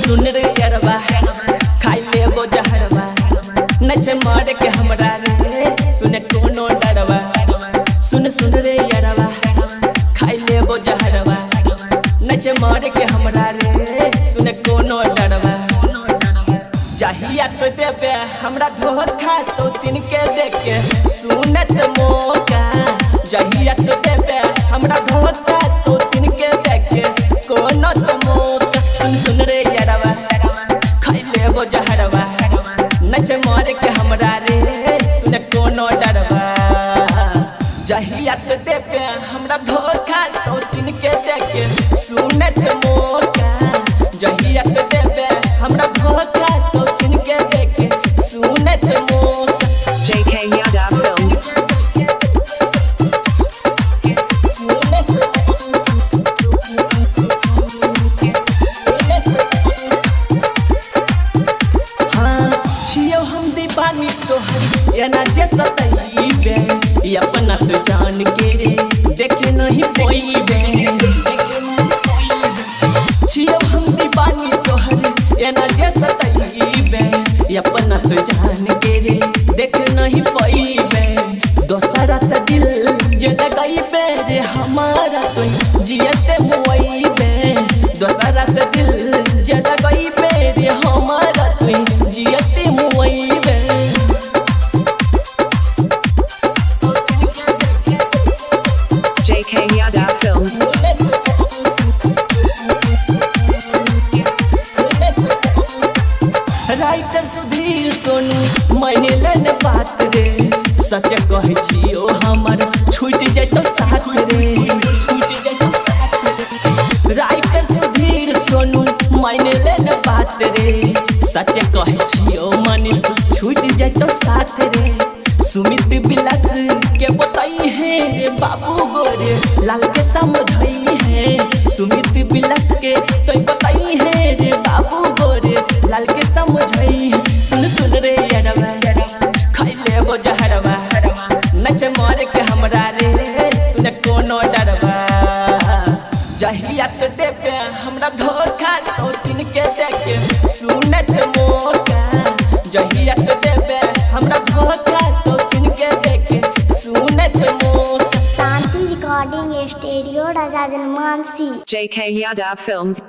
सुन रे यारवा खाई लेबो जहरवा नचे मार के हमरा रे सुन कोनो डरवा सुन रे यारवा खाई लेबो जहरवा नचे मार के हमरा रे सुन कोनो डरवा चाहिए तो देबे हमरा धोखा सौतीन के देखे सुनत मौका चाहिए तो देबे हमरा धोखा सौतीन के देखे कोनो तो मौका सुन रे यारवा खाई लेबो जहरवा नच मार के हमरा रे सुन कोनो डरवा चाहिए तो देबे हमरा धोखा सौतीन के देखे सुनत मौका चाहिए तो देबे हमरा धोखा सौतीन के देखे सुनत मौका JK Yada Films. हाँ छियो हम दीवानी तोहर या ना जे सतईबे अपना तो जान के रे देखे नहीं पोईबे छियो हम दीवानी तोहर या ना जे सतईबे अपना तो जान के रे देखे नहीं पोईबे दोसरा से दिल जे लगाईबे रे हमारा तो जियते मुईबे दोसरा से दिल जे लगाईबे रे हमारा तो जियते मुईबे JK Yada Films. Writer Sudhir Sonu मैंने लेने बात रे सच कहे छियो हमर छूट जैतो साथ रे छूट जैतो साथ रे राइटर सुधीर सोनू मैंने लेने बात रे सच कहे छियो मनीष छूट जैतो साथ रे सुमित बिलास के बताई है बाबू गोरे लाल के समझाई है सुमित बिलास के तो बताई है रे बाबू गोरे लाल के समझाई सुन रे यारवा खाई लेबो जहरवा नच मार के हमरा रे सुन कोनो डरवा जहिया तो देबे हमरा धोखा सौतीन के देखे सुनत मौका जहिया तो देबे हमरा धोखा सौतीन के देखे सुनत मौका शांति रिकॉर्डिंग स्टूडियो राजा जनमानसी JK Yada Films.